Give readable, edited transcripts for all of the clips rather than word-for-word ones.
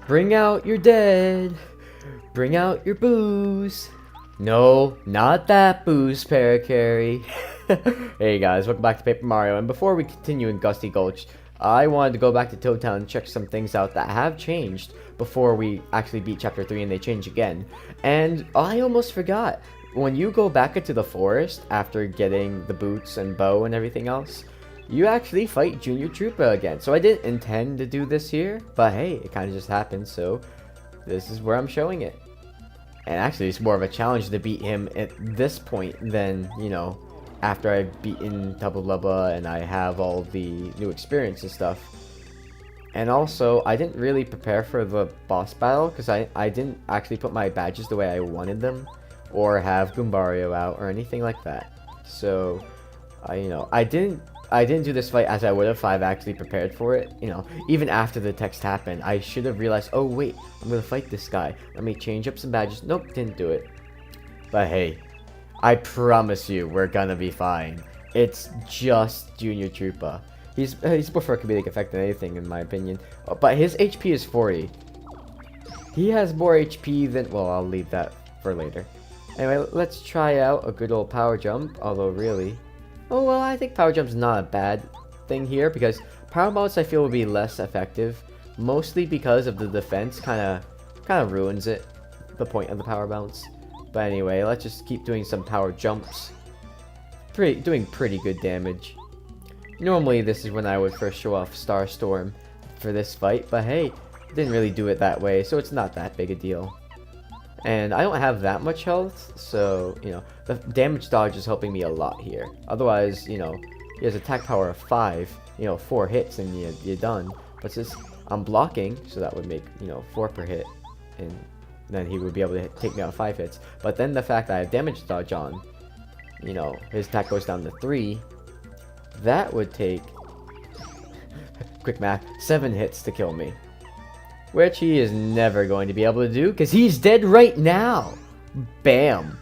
Bring out your dead. Bring out your booze. No, not that booze, Paracarry. Hey guys, welcome back to Paper Mario, and before we continue in Gusty Gulch, I wanted to go back to Toad Town and check some things out that have changed before we actually beat Chapter 3 and they change again. And I almost forgot, when you go back into the forest after getting the boots and bow and everything else, you actually fight Junior Troopa again. So I didn't intend to do this here, but hey, it kind of just happened, so this is where I'm showing it. And actually, it's more of a challenge to beat him at this point than, you know, after I've beaten Double Blubba and I have all the new experience and stuff. And also, I didn't really prepare for the boss battle because I didn't actually put my badges the way I wanted them, or have Goombario out or anything like that. So, I didn't do this fight as I would have if I've actually prepared for it. You know, even after the text happened, I should have realized, oh wait, I'm gonna fight this guy. Let me change up some badges. Nope, didn't do it. But hey, I promise you, we're gonna be fine. It's just Junior Troopa. He's more for comedic effect than anything, in my opinion. But his HP is 40. He has more HP than... well, I'll leave that for later. Anyway, let's try out a good old power jump. Although, really... oh, well, I think power jump's not a bad thing here, because power bounce I feel would be less effective. Mostly because of the defense kind of ruins it. The point of the power bounce. But anyway, let's just keep doing some power jumps. Doing pretty good damage. Normally, this is when I would first show off Star Storm for this fight, but hey, didn't really do it that way, so it's not that big a deal. And I don't have that much health, so, you know, the damage dodge is helping me a lot here. Otherwise, you know, he has attack power of 5, you know, 4 hits and you're done. But since I'm blocking, so that would make, you know, 4 per hit, and then he would be able to take me out 5 hits. But then the fact that I have damage dodge on, you know, his attack goes down to 3, that would take, quick math, 7 hits to kill me. Which he is never going to be able to do, because he's dead right now! Bam!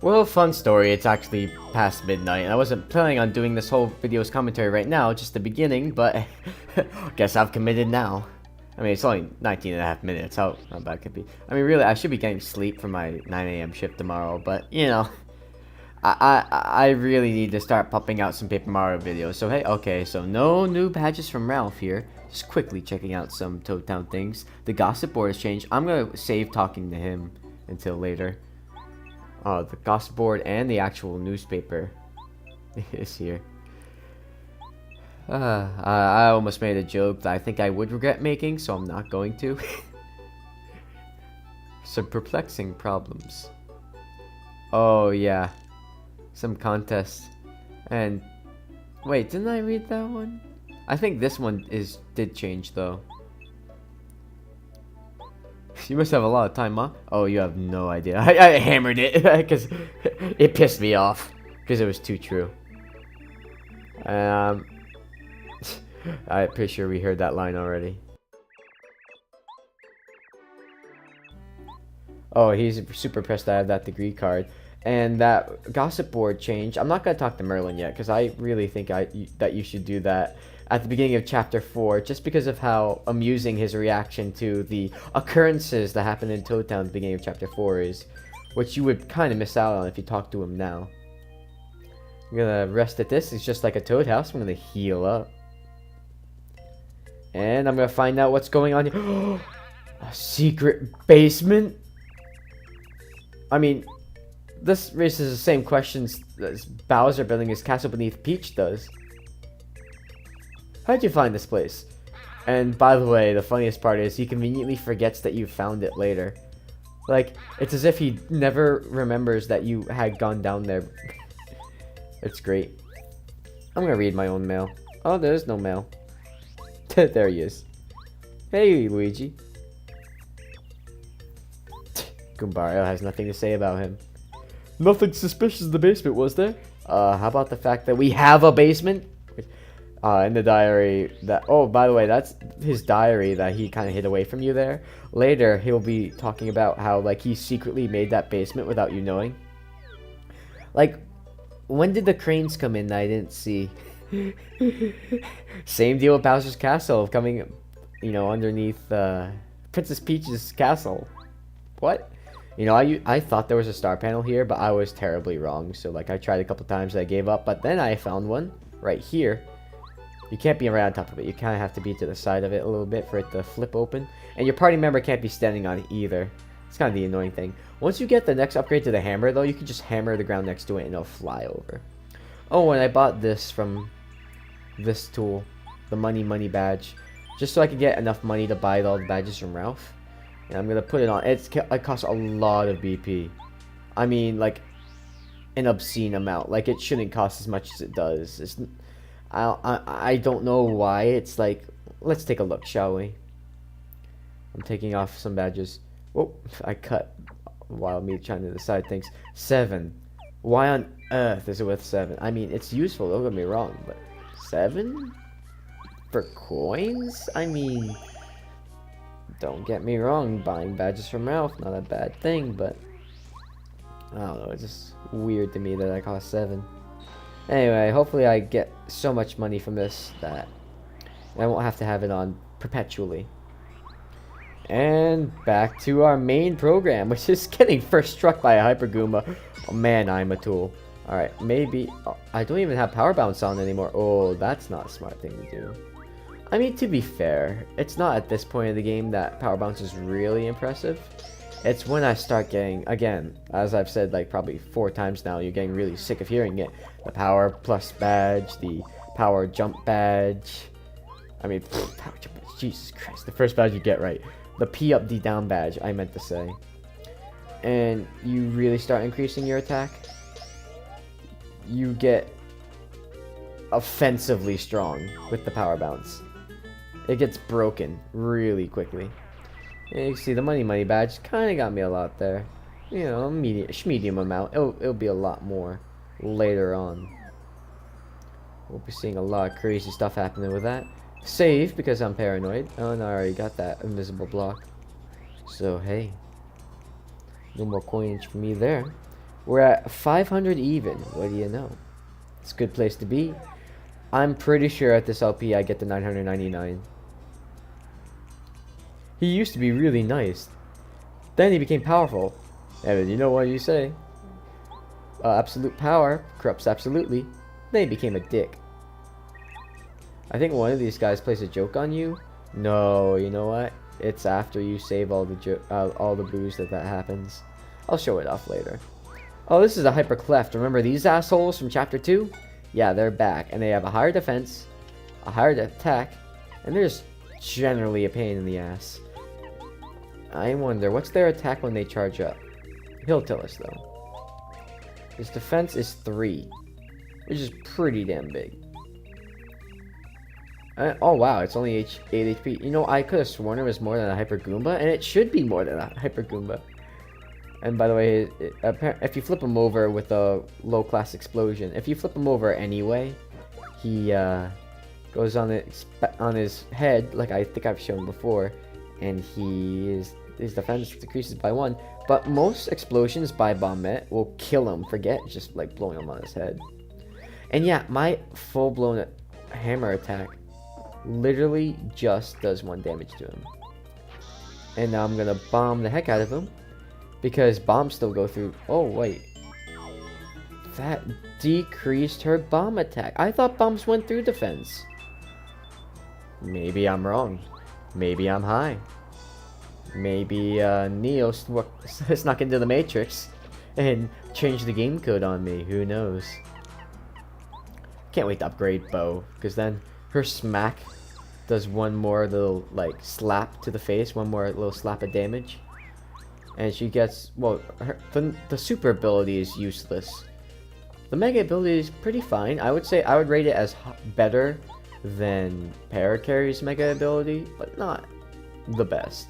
Well, fun story, it's actually past midnight, and I wasn't planning on doing this whole video's commentary right now, just the beginning, but guess I've committed now. I mean, it's only 19 and a half minutes, how bad could it be? I mean, really, I should be getting sleep for my 9 AM shift tomorrow, but, you know, I really need to start popping out some Paper Mario videos. So, hey, okay, so no new badges from Ralph here. Just quickly checking out some Toad Town things. The gossip board has changed. I'm going to save talking to him until later. The gossip board and the actual newspaper is here. I almost made a joke that I think I would regret making, so I'm not going to. Some perplexing problems. Oh, yeah. Some contests. And... wait, didn't I read that one? I think this one did change, though. You must have a lot of time, huh? Oh, you have no idea. I hammered it, because it pissed me off. Because it was too true. I'm pretty sure we heard that line already. Oh, he's super pressed that I have that degree card. And that gossip board change, I'm not going to talk to Merlin yet, because I really think that you should do that at the beginning of Chapter 4, just because of how amusing his reaction to the occurrences that happened in Toad Town at the beginning of Chapter 4 is, which you would kind of miss out on if you talk to him now. I'm going to rest at this. It's just like a Toad house. I'm going to heal up. And I'm going to find out what's going on here. A secret basement? I mean... this raises the same questions that Bowser building his castle beneath Peach does. How'd you find this place? And by the way, the funniest part is he conveniently forgets that you found it later. Like, it's as if he never remembers that you had gone down there. It's great. I'm gonna read my own mail. Oh, there's no mail. There he is. Hey, Luigi. Goombario has nothing to say about him. Nothing suspicious in the basement, was there? How about the fact that we have a basement? In the diary that... oh, by the way, that's his diary that he kind of hid away from you there. Later, he'll be talking about how, like, he secretly made that basement without you knowing. Like, when did the cranes come in that I didn't see? Same deal with Bowser's Castle, coming, you know, underneath Princess Peach's castle. What? You know, I thought there was a star panel here, but I was terribly wrong. So, like, I tried a couple times, I gave up, but then I found one right here. You can't be right on top of it. You kind of have to be to the side of it a little bit for it to flip open. And your party member can't be standing on it either. It's kind of the annoying thing. Once you get the next upgrade to the hammer, though, you can just hammer the ground next to it and it'll fly over. Oh, and I bought this from this tool, the money badge, just so I could get enough money to buy all the badges from Ralph. And I'm gonna put it on. It costs a lot of BP. I mean, like, an obscene amount. Like, it shouldn't cost as much as it does. It's, I don't know why. It's like, let's take a look, shall we? I'm taking off some badges. Whoa, I cut while me trying to decide things. 7. Why on earth is it with 7? I mean, it's useful, don't get me wrong, but 7? For coins? I mean, don't get me wrong, buying badges from Ralph, not a bad thing, but I don't know, it's just weird to me that I cost 7. Anyway, hopefully I get so much money from this that I won't have to have it on perpetually. And back to our main program, which is getting first struck by a Hyper Goomba. Oh man, I'm a tool. Alright, maybe... Oh, I don't even have Power Bounce on anymore. Oh, that's not a smart thing to do. I mean, to be fair, it's not at this point of the game that Power Bounce is really impressive. It's when I start getting, again, as I've said like probably 4 times now, you're getting really sick of hearing it. The Power Plus badge, the Power Jump badge. I mean, Power Jump badge, Jesus Christ, the first badge you get right. The P up, D down badge, I meant to say. And you really start increasing your attack. You get offensively strong with the Power Bounce. It gets broken really quickly. And you can see the money badge kind of got me a lot there. You know, medium amount. It'll be a lot more later on. We'll be seeing a lot of crazy stuff happening with that. Save, because I'm paranoid. Oh, no, I already got that invisible block. So, hey. No more coinage for me there. We're at 500 even. What do you know? It's a good place to be. I'm pretty sure at this LP I get the 999. He used to be really nice. Then he became powerful. And you know what you say. Absolute power corrupts absolutely. Then he became a dick. I think one of these guys plays a joke on you. No, you know what? It's after you save all the booze that happens. I'll show it off later. Oh, this is a Hyper Cleft. Remember these assholes from Chapter 2? Yeah, they're back. And they have a higher defense, a higher attack, and they're just generally a pain in the ass. I wonder, what's their attack when they charge up? He'll tell us, though. His defense is 3, which is pretty damn big. Oh wow, it's only 8 HP. You know, I could have sworn it was more than a Hyper Goomba, and it should be more than a Hyper Goomba. And by the way, if you flip him over with a low class explosion, if you flip him over anyway, he goes on his head, like I think I've shown before, and his defense decreases by 1. But most explosions by Bombette will kill him. Forget just like blowing him on his head. And yeah, my full blown hammer attack literally just does 1 damage to him. And now I'm gonna bomb the heck out of him, because bombs still go through. Oh wait, that decreased her bomb attack. I thought bombs went through defense. Maybe I'm wrong. Maybe I'm high. Maybe Neo snuck into the Matrix and changed the game code on me. Who knows? Can't wait to upgrade Bo, because then her smack does 1 more little like slap to the face, 1 more little slap of damage, and she gets, well, the super ability is useless. The mega ability is pretty fine. I would say I would rate it as better than Paracarry's mega ability, but not the best.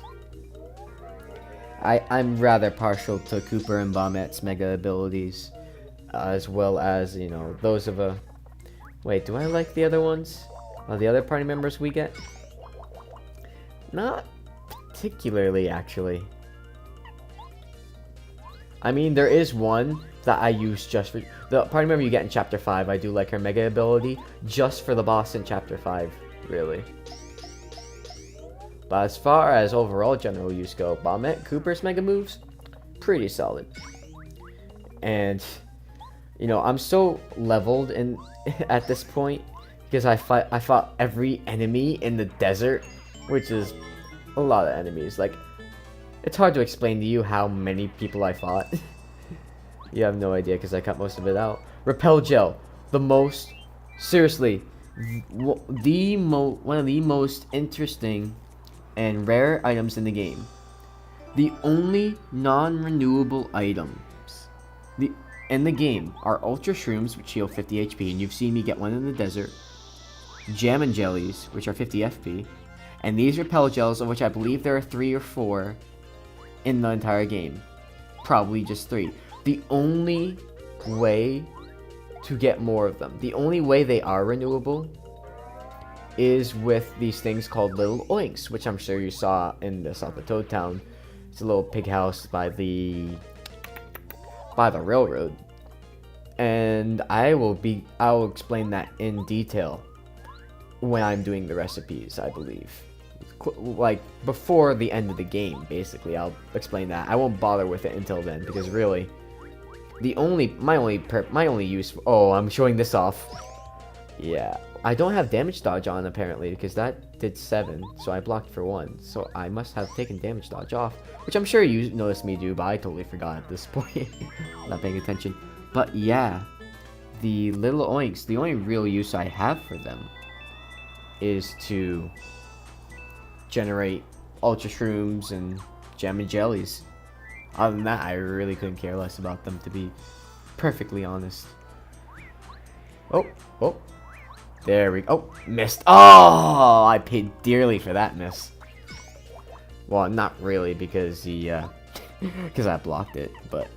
I'm rather partial to Cooper and Bombette's mega abilities, as well as, you know, those of a... Wait, do I like the other ones? The other party members we get? Not particularly, actually. I mean, there is one that I use just for... The party member you get in Chapter 5, I do like her mega ability, just for the boss in Chapter 5, really. But as far as overall general use go, Bombette Cooper's mega moves, pretty solid. And, you know, I'm so leveled in at this point because I fought every enemy in the desert, which is a lot of enemies. Like, it's hard to explain to you how many people I fought. You have no idea because I cut most of it out. Repel Gel, the most, seriously, one of the most interesting and rare items in the game. The only non-renewable items in the game are Ultra Shrooms, which heal 50 HP, and you've seen me get one in the desert. Jam and Jellies, which are 50 FP. And these Repel Gels, of which I believe there are 3 or 4 in the entire game. Probably just 3. The only way to get more of them, the only way they are renewable, is with these things called Little Oinks, which I'm sure you saw in the South of Toad Town. It's a little pig house by the railroad. And I'll explain that in detail when I'm doing the recipes, I believe. Like, before the end of the game, basically, I'll explain that. I won't bother with it until then, because really, my only use, oh, I'm showing this off. Yeah, I don't have damage dodge on, apparently, because that did 7, so I blocked for 1, so I must have taken damage dodge off, which I'm sure you noticed me do, but I totally forgot at this point. Not paying attention. But yeah, the Little Oinks, the only real use I have for them is to generate Ultra Shrooms and Jam and Jellies. Other than that, I really couldn't care less about them, to be perfectly honest. Oh, there we go. Oh, missed. Oh, I paid dearly for that miss. Well, not really, because because I blocked it, but,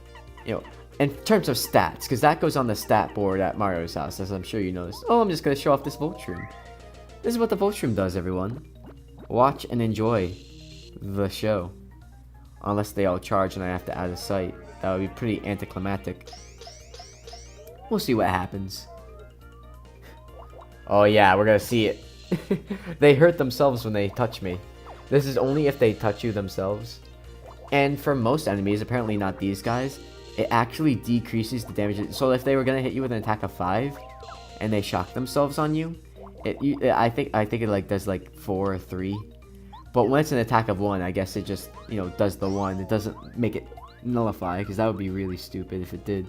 you know, in terms of stats, because that goes on the stat board at Mario's house, as I'm sure you noticed. Oh, I'm just going to show off this Volt Shroom. This is what the Volt Shroom does, everyone. Watch and enjoy the show. Unless they all charge and I have to add a sight. That would be pretty anticlimactic. We'll see what happens. Oh yeah, we're gonna see it. They hurt themselves when they touch me. This is only if they touch you themselves. And for most enemies, apparently not these guys, it actually decreases the damage. So if they were gonna hit you with an attack of 5, and they shock themselves on you, I think it like does like 4 or 3. But when it's an attack of 1, I guess it just, you know, does the 1. It doesn't make it nullify, because that would be really stupid if it did.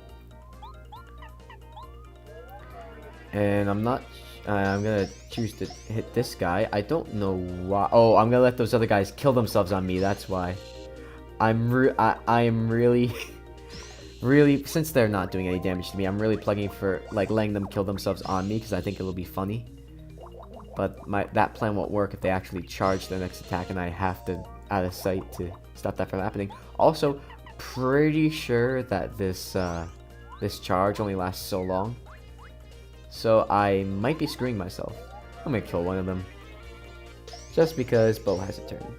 And I'm gonna choose to hit this guy. I don't know why. Oh, I'm gonna let those other guys kill themselves on me. That's why. I am really, really, since they're not doing any damage to me, I'm really plugging for like letting them kill themselves on me, because I think it'll be funny. But that plan won't work if they actually charge their next attack, and I have to add a sight to stop that from happening. Also, pretty sure that this charge only lasts so long, so I might be screwing myself. I'm gonna kill one of them, just because Bo has a turn.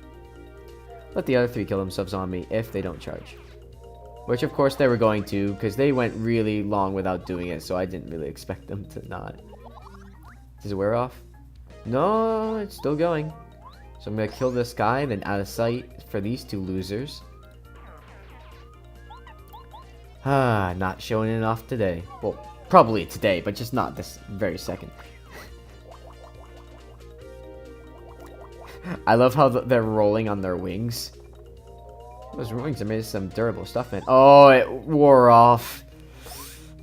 Let the other 3 kill themselves on me if they don't charge. Which of course they were going to, because they went really long without doing it, so I didn't really expect them to not. Does it wear off? No, it's still going. So I'm gonna kill this guy, then out of sight for these 2 losers. Not showing it off today. Well, probably today, but just not this very second. I love how they're rolling on their wings. Those wings are made of some durable stuff, man. Oh, it wore off.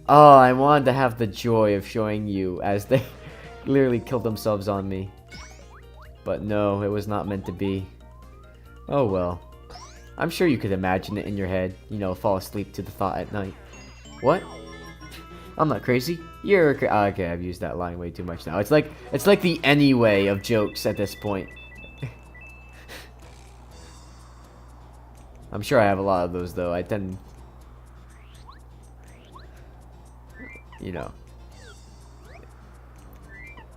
Oh, I wanted to have the joy of showing you as they literally killed themselves on me. But no, it was not meant to be. Oh well. I'm sure you could imagine it in your head. You know, fall asleep to the thought at night. What? I'm not crazy. You're okay, I've used that line way too much now. It's like the anyway of jokes at this point. I'm sure I have a lot of those though. I tend, you know.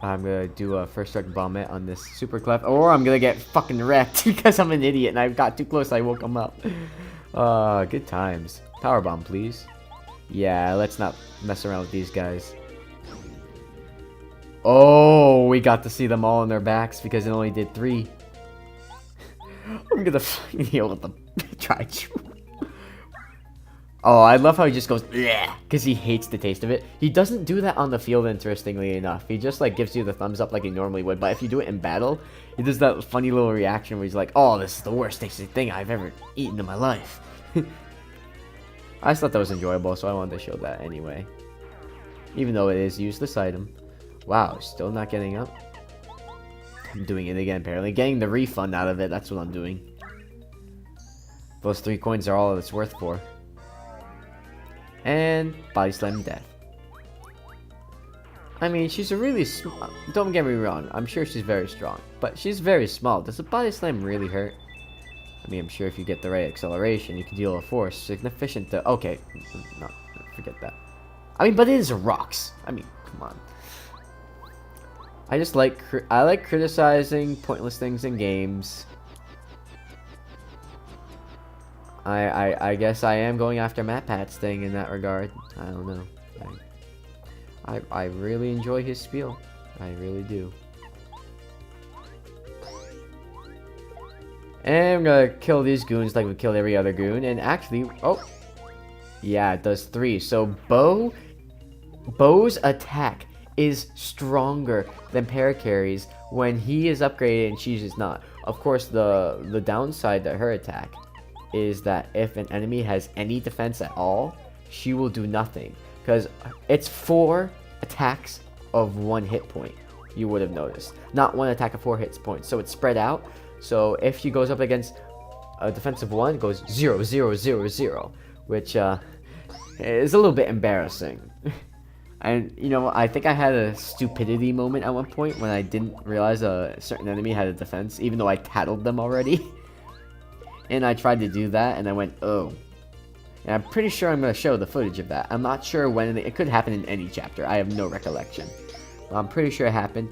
I'm gonna do a first strike bombette on this super clef, or I'm gonna get fucking wrecked because I'm an idiot and I got too close. I woke him up. Good times. Power bomb, please. Yeah, let's not mess around with these guys. Oh, we got to see them all on their backs because it only did 3. I'm gonna fucking deal with the Tri-Chew. Oh, I love how he just goes, because he hates the taste of it. He doesn't do that on the field, interestingly enough. He just, like, gives you the thumbs up like he normally would. But if you do it in battle, he does that funny little reaction where he's like, oh, this is the worst tasting thing I've ever eaten in my life. I just thought that was enjoyable, so I wanted to show that anyway. Even though it is useless item. Wow, still not getting up. I'm doing it again, apparently. Getting the refund out of it, that's what I'm doing. Those 3 coins are all it's worth for. And body slam death. I mean, she's a really don't get me wrong, I'm sure she's very strong, but she's very small. Does a body slam really hurt? I mean, I'm sure if you get the right acceleration, you can deal a force sufficient to... Okay, no, forget that. I mean, but it is rocks. I mean, come on. I just like... I like criticizing pointless things in games. I guess I am going after Matt Pat's thing in that regard. I don't know. I really enjoy his spiel. I really do. And I'm gonna kill these goons like we killed every other goon. And actually, oh, yeah, it does 3. So Bo's attack is stronger than Paracarry's when he is upgraded and she is not. Of course, the downside to her attack is that if an enemy has any defense at all, she will do nothing. Because it's 4 attacks of 1 hit point, you would have noticed. Not 1 attack of 4 hit points. So it's spread out. So if she goes up against a defensive 1, it goes 0, 0, 0, 0. Which is a little bit embarrassing. And, you know, I think I had a stupidity moment at one point when I didn't realize a certain enemy had a defense, even though I tattled them already. And I tried to do that, and I went, oh. And I'm pretty sure I'm going to show the footage of that. I'm not sure when. It could happen in any chapter. I have no recollection. But I'm pretty sure it happened.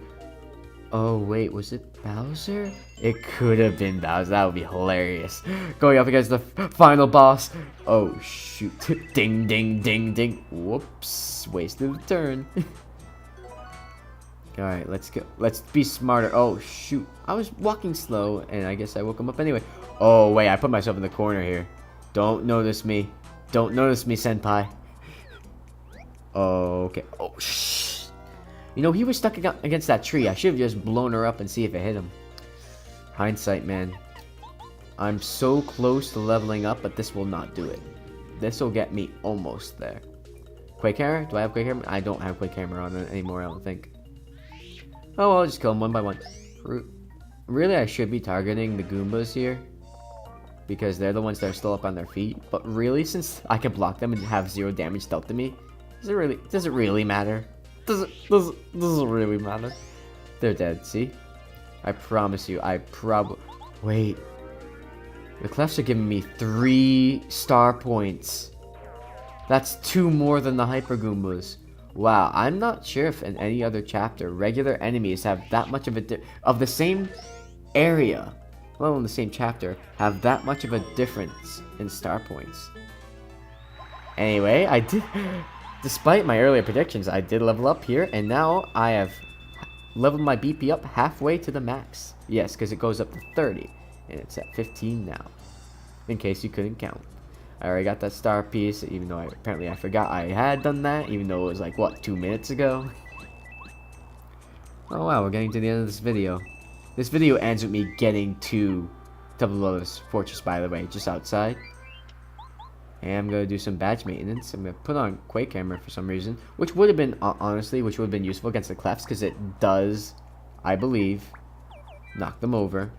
Oh, wait. Was it Bowser? It could have been Bowser. That would be hilarious. Going up against the final boss. Oh, shoot. Ding, ding, ding, ding. Whoops. Wasted the turn. Alright, let's go. Let's be smarter. Oh, shoot. I was walking slow, and I guess I woke him up anyway. Oh, wait. I put myself in the corner here. Don't notice me. Don't notice me, senpai. Oh, okay. Oh, shh. You know, he was stuck against that tree. I should have just blown her up and see if it hit him. Hindsight, man. I'm so close to leveling up, but this will not do it. This will get me almost there. Quake Hammer? Do I have Quake Hammer? I don't have Quake Hammer on it anymore, I don't think. Oh, I'll just kill them one by one. Really, I should be targeting the Goombas here, because they're the ones that are still up on their feet. But really, since I can block them and have 0 damage dealt to me, does it really matter? Does it really matter? They're dead, see? I promise you, wait. The Clefs are giving me 3 star points. That's 2 more than the Hyper Goombas. Wow, I'm not sure if in any other chapter, regular enemies have that much of of the same area, let alone the same chapter, have that much of a difference in star points. Anyway, despite my earlier predictions, I did level up here, and now I have leveled my BP up halfway to the max. Yes, because it goes up to 30, and it's at 15 now, in case you couldn't count. I already got that star piece, even though apparently I forgot I had done that, even though it was like, what, 2 minutes ago? Oh wow, we're getting to the end of this video. This video ends with me getting to Double Lotus Fortress, by the way, just outside. And I'm going to do some badge maintenance. I'm going to put on Quake Hammer for some reason, which would have been, honestly, which would have been useful against the Clefs, because it does, I believe, knock them over.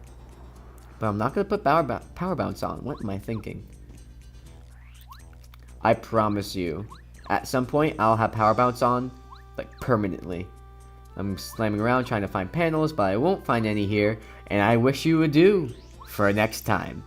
But I'm not going to put Power Bounce on. What am I thinking? I promise you, at some point, I'll have Power Bounce on, like, permanently. I'm slamming around trying to find panels, but I won't find any here, and I wish you would do for next time.